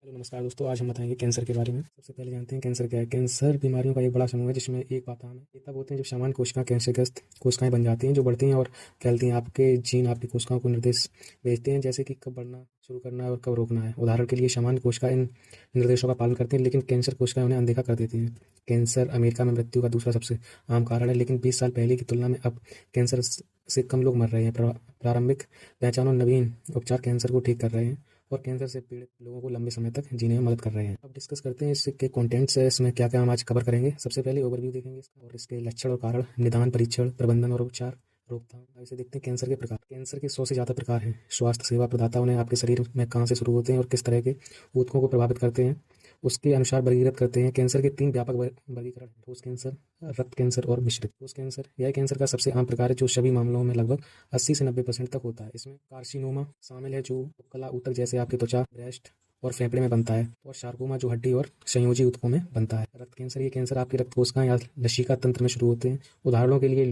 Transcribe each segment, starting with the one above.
Hello नमस्कार दोस्तों, आज हम बताएंगे कैंसर के बारे में। सबसे पहले जानते हैं कैंसर क्या है। कैंसर बीमारियों का एक बड़ा समूह है जिसमें एक बात आम है। ये तब होते हैं जब सामान्य कोशिकाएं कैंसरग्रस्त कोशिकाएं बन जाती हैं, जो बढ़ती हैं और फैलती हैं। आपके जीन आपकी कोशिकाओं को निर्देश भेजते हैं, जैसे कि कब बढ़ना शुरू करना है और कब रोकना है। उदाहरण के लिए सामान्य कोशिकाएं इन निर्देशों का पालन करती हैं, लेकिन कैंसर कोशिकाएं उन्हें अनदेखा कर देती हैं। कैंसर अमेरिका में मृत्यु का दूसरा सबसे आम कारण है, लेकिन 20 साल पहले की तुलना में अब कैंसर से कम लोग मर रहे हैं। प्रारंभिक पहचान और नवीन उपचार कैंसर को ठीक कर रहे हैं और कैंसर से पीड़ित लोगों को लंबे समय तक जीने में मदद कर रहे हैं। अब डिस्कस करते हैं इसके कंटेंट्स है, इसमें क्या क्या हम आज कवर करेंगे। सबसे पहले ओवरव्यू देखेंगे इसका और इसके लक्षण और कारण, निदान, परीक्षण, प्रबंधन और उपचार, रोकथाम। अब इसे देखते हैं कैंसर के प्रकार। कैंसर के 100 से ज़्यादा प्रकार हैं। स्वास्थ्य सेवा प्रदाता उन्हें आपके शरीर में कहाँ से शुरू होते हैं और किस तरह के ऊतकों को प्रभावित करते हैं, उसके अनुसार वर्गीकृत करते हैं। कैंसर के 3 व्यापक वर्गीकरण: ठोस कैंसर, रक्त कैंसर और मिश्रित। ठोस कैंसर यह कैंसर का सबसे आम प्रकार है, जो सभी मामलों में लगभग 80 से 90% तक होता है। इसमें कार्सिनोमा शामिल है, जो उपकला ऊतक जैसे आपकी त्वचा, ब्रेस्ट और फेफड़े में बनता है, और सार्कोमा, जो हड्डी और संयोजी ऊतकों में बनता है। रक्त कैंसर, ये कैंसर आपकी रक्त कोशिकाएं या लसिका तंत्र में शुरू होते हैं। उदाहरणों के लिए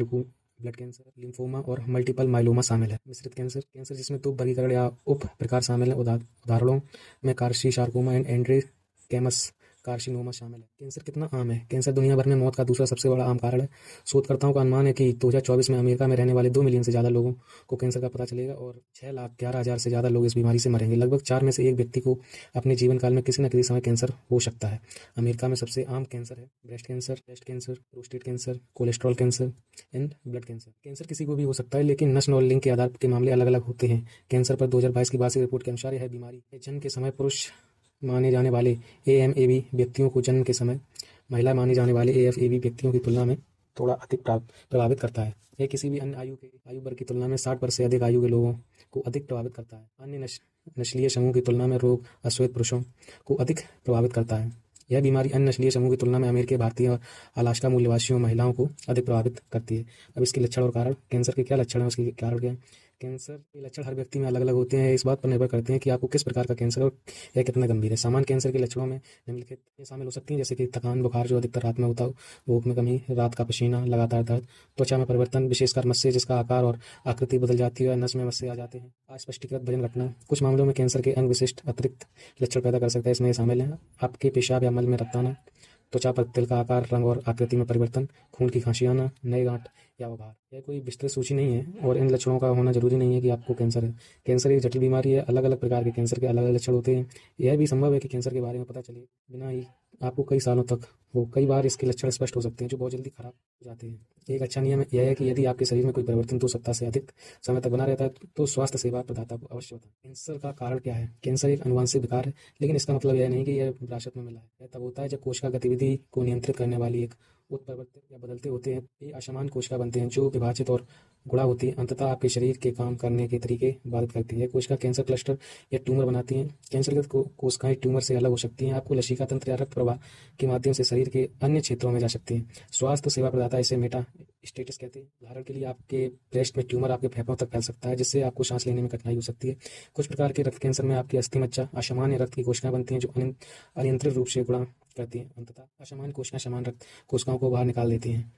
ब्लड कैंसर, लिम्फोमा और मल्टीपल माइलोमा शामिल है। मिश्रित कैंसर, कैंसर जिसमें 2 वर्गीकरण या उप प्रकार शामिल हैं। उदाहरणों में कार्सी सार्कोमा एंड एंड्रोकेमस कार्सिनोमा शामिल है। कैंसर कितना आम है। कैंसर दुनिया भर में मौत का दूसरा सबसे बड़ा आम कारण है। शोधकर्ताओं का अनुमान है कि 2024 में अमेरिका में रहने वाले 2 मिलियन से ज़्यादा लोगों को कैंसर का पता चलेगा और 6,11,000 से ज़्यादा लोग इस बीमारी से मरेंगे। लगभग 4 में से 1 व्यक्ति को अपने जीवन काल में किसी न किसी समय कैंसर हो सकता है। अमेरिका में सबसे आम कैंसर है breast cancer, prostate cancer, cholesterol cancer and blood cancer. Cancer किसी को भी हो सकता है, लेकिन नस्ल और लिंग के आधार के मामले अलग अलग होते हैं। कैंसर पर 2022 की वार्षिक रिपोर्ट के अनुसार यह बीमारी जन्म के समय पुरुष माने जाने वाले AMAB व्यक्तियों को जन्म के समय महिला माने जाने वाले AFAB व्यक्तियों की तुलना में थोड़ा अधिक प्रभावित करता है। यह किसी भी अन्य आयु वर्ग की तुलना में 60 वर्ष से अधिक आयु के लोगों को अधिक प्रभावित करता है। अन्य नस्लीय समूह की तुलना में रोग अश्वेत पुरुषों को अधिक प्रभावित करता है। यह बीमारी अन्य नस्लीय समूह की तुलना में अमेरिकी, भारतीय और अलास्का मूलवासियों महिलाओं को अधिक प्रभावित करती है। अब इसके लक्षण और कारण। कैंसर के क्या लक्षण है, उसके कारण क्या है। कैंसर के लक्षण हर व्यक्ति में अलग अलग होते हैं। इस बात पर निर्भर करते हैं कि आपको किस प्रकार का कैंसर है और यह कितना गंभीर है। सामान्य कैंसर के लक्षणों में निम्नलिखित ये शामिल हो सकती हैं, जैसे कि थकान, बुखार जो अधिकतर रात में होता हो, भूख में कमी, रात का पसीना, लगातार दर्द, त्वचा में परिवर्तन, विशेषकर मस्से जिसका आकार और आकृति बदल जाती है, नस में मस्से आ जाते हैं, अस्पष्टीकृत वजन घटना। कुछ मामलों में कैंसर के अंग विशिष्ट अतिरिक्त लक्षण पैदा कर सकता है। इसमें शामिल हैं आपके पेशाब या मल में रक्त आना, त्वचा पर तिल का आकार, रंग और आकृति में परिवर्तन, खून की खांसी आना, नए गांठ या उभार। यह कोई विस्तृत सूची नहीं है और इन लक्षणों का होना जरूरी नहीं है कि आपको कैंसर है। कैंसर एक जटिल बीमारी है। अलग अलग प्रकार के कैंसर के अलग अलग लक्षण होते हैं। यह भी संभव है कि कैंसर के बारे में पता चले बिना ही आपको कई सालों तक हो। कई बार इसके लक्षण स्पष्ट हो सकते हैं, जो बहुत जल्दी खराब हो जाते हैं। एक अच्छा नियम यह है कि यदि आपके शरीर में कोई परिवर्तन 2 सप्ताह से अधिक समय तक बना रहता है तो स्वास्थ्य सेवा प्रदाता को अवश्य बताएं। कैंसर का कारण क्या है। कैंसर एक अनुवांशिक विकार है, लेकिन इसका मतलब यह नहीं कि यह विरासत में मिला है। यह तब होता है जब कोशिका गतिविधि को नियंत्रित करने वाली एक उत्परिवर्तित या बदलते होते हैं। ये असमान कोशिका बनते हैं जो विभाजित और गुणा होती है, अंततः आपके शरीर के काम करने के तरीके बाधित करती है। कोशिका कैंसर क्लस्टर या ट्यूमर बनाती हैं। कैंसरग्रस्त कोशिकाएं ट्यूमर से अलग हो सकती हैं। आपको लसिका तंत्र या रक्त प्रवाह के माध्यम से शरीर के अन्य क्षेत्रों में जा सकती हैं। स्वास्थ्य सेवा प्रदाता इसे मेटा स्टेटस कहते हैं। उदाहरण के लिए आपके ब्रेस्ट में ट्यूमर आपके फेफड़ों तक फैल सकता है, जिससे आपको सांस लेने में कठिनाई हो सकती है। कुछ प्रकार के रक्त कैंसर में आपकी अस्थि मज्जा असामान्य रक्त की कोशिकाएं बनती हैं, जो अनियंत्रित रूप से गुणा करती हैं। अंततः असामान्य कोशिकाएं समान रक्त कोशिकाओं को बाहर निकाल देती हैं।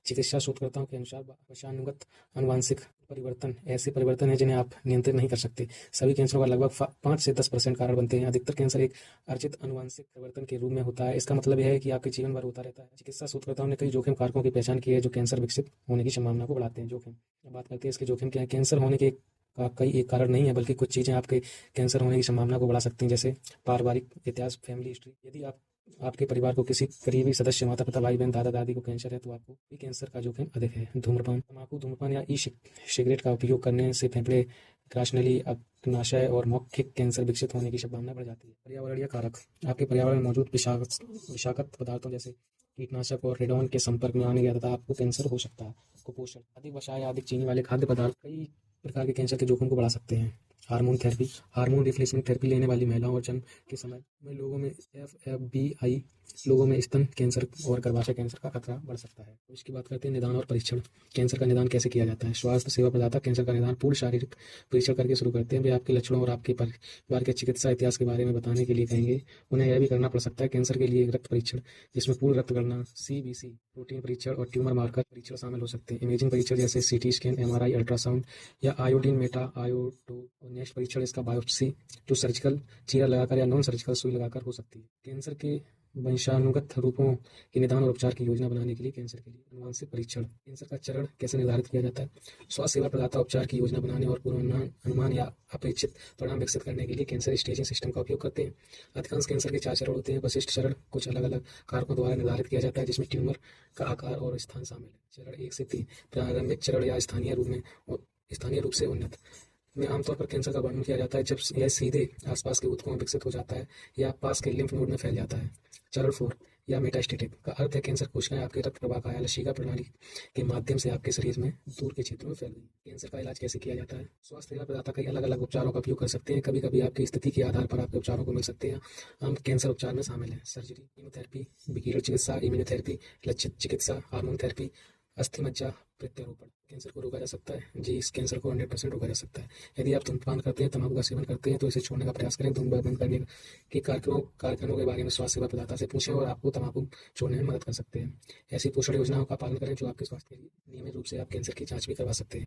चिकित्सा शोधकर्ताओं के अनुसार वंशानुगत आनुवंशिक परिवर्तन ऐसे परिवर्तन हैं जिन्हें आप नियंत्रित नहीं कर सकते। सभी कैंसरों का लगभग 5 से 10% कारण बनते हैं। अधिकतर कैंसर एक अर्जित आनुवंशिक परिवर्तन के रूप में होता है। इसका मतलब यह है कि आपके जीवन भर होता रहता है। चिकित्सा शोधकर्ताओं ने कई जोखिम कारकों की पहचान की है जो कैंसर विकसित होने की संभावना को बढ़ाते हैं। जोखिम, अब बात करते हैं इसके जोखिम क्या है। कैंसर होने के का कई एक कारण नहीं है, बल्कि कुछ चीज़ें आपके कैंसर होने की संभावना को बढ़ा सकती हैं, जैसे पारिवारिक इतिहास, फैमिली हिस्ट्री। यदि आपके परिवार को किसी करीबी सदस्य, माता पिता, भाई बहन, दादा दादी को कैंसर है तो आपको भी कैंसर का जोखिम अधिक है। धूम्रपान, तंबाकू, धूम्रपान या सिगरेट का उपयोग करने से फेफड़े, कृष्णनली, अग्नाशय और मौखिक कैंसर विकसित होने की संभावना बढ़ जाती है। पर्यावरणीय कारक, आपके पर्यावरण में मौजूद विषाक्त पदार्थों जैसे कीटनाशक और रेडॉन के संपर्क में आने के तथा आपको कैंसर हो सकता है। कुपोषण, अधिक वसा या अधिक चीनी वाले खाद्य पदार्थ कई प्रकार के कैंसर के जोखिम को बढ़ा सकते हैं। Hormone therapy, hormone replacement therapy लेने वाली महिलाओं और जन्म के समय में लोगों में FFBI, लोगों में स्तन कैंसर और गर्भाशय कैंसर का खतरा बढ़ सकता है। तो इसकी बात करते हैं निदान और परीक्षण। कैंसर का निदान कैसे किया जाता है। स्वास्थ्य सेवा प्रदाता कैंसर का निदान पूर्ण शारीरिक परीक्षण करके शुरू करते हैं। वे आपके लक्षणों और आपके परिवार के चिकित्सा इतिहास के बारे में बताने के लिए कहेंगे। उन्हें यह भी करना पड़ सकता है कैंसर के लिए एक रक्त परीक्षण, जिसमें पूर्ण रक्त गणना, CBC, प्रोटीन परीक्षण और ट्यूमर मार्कर परीक्षण शामिल हो सकते हैं। इमेजिंग परीक्षण जैसे CT स्कैन, MRI, अल्ट्रासाउंड या आयोडीन मेटा नेक्स्ट परीक्षण इसका बायोप्सी जो सर्जिकल चीरा लगाकर या नॉन सर्जिकल सुई लगाकर हो सकती है। कैंसर के वंशानुगत रूपों के निदान और उपचार की योजना बनाने के लिए कैंसर के लिए अनुवांशिक परीक्षण। कैंसर का चरण कैसे निर्धारित किया जाता है? स्वास्थ्य सेवा प्रदाता उपचार की योजना बनाने और पूर्वानुमान अनुमान या अपेक्षित परिणाम विकसित करने के लिए कैंसर स्टेजिंग सिस्टम का उपयोग करते हैं। अधिकांश कैंसर के 4 चरण होते हैं। विशिष्ट चरण कुछ अलग अलग कारकों द्वारा निर्धारित किया जाता है, जिसमें ट्यूमर का आकार और स्थान शामिल है। चरण 1 से 3 प्रारंभिक चरण या स्थानीय रूप से उन्नत में आमतौर पर कैंसर का वर्णन किया जाता है जब यह सीधे आसपास के ऊतकों में विकसित हो जाता है या पास के लिम्फ नोड में फैल जाता है। चरण 4 या मेटास्टेटिक का अर्थ है कैंसर कोशिकाएं आपके रक्त प्रवाह या लसीका प्रणाली के माध्यम से आपके शरीर में दूर के क्षेत्रों में फैल गई। कैंसर का इलाज कैसे किया जाता है? स्वास्थ्य सेवा प्रदाता कई अलग अलग उपचारों का उपयोग कर सकते हैं। कभी कभी आपकी स्थिति के आधार पर आपके उपचारों को मिल सकते हैं। आम कैंसर उपचार में शामिल है सर्जरी, कीमोथेरेपी, विकिरण चिकित्सा, इम्यूनोथेरेपी, लक्षित चिकित्सा, हार्मोन थेरेपी, अस्थि मज्जा प्रत्यारोपण। कैंसर को रोका जा सकता है जी, इस कैंसर को 100% रोका जा सकता है। यदि आप धूम्रपान करते हैं, तंबाकू का सेवन करते हैं तो इसे छोड़ने का प्रयास करें। धूम्रपान बंद करने के कार्यक्रमों के बारे में स्वास्थ्य सेवा प्रदाता से पूछें और आपको तंबाकू छोड़ने में मदद कर सकते हैं। ऐसी पोषण योजनाओं का पालन करें जो आपके स्वास्थ्य के लिए नियमित रूप से आप कैंसर की जांच भी करवा सकते हैं।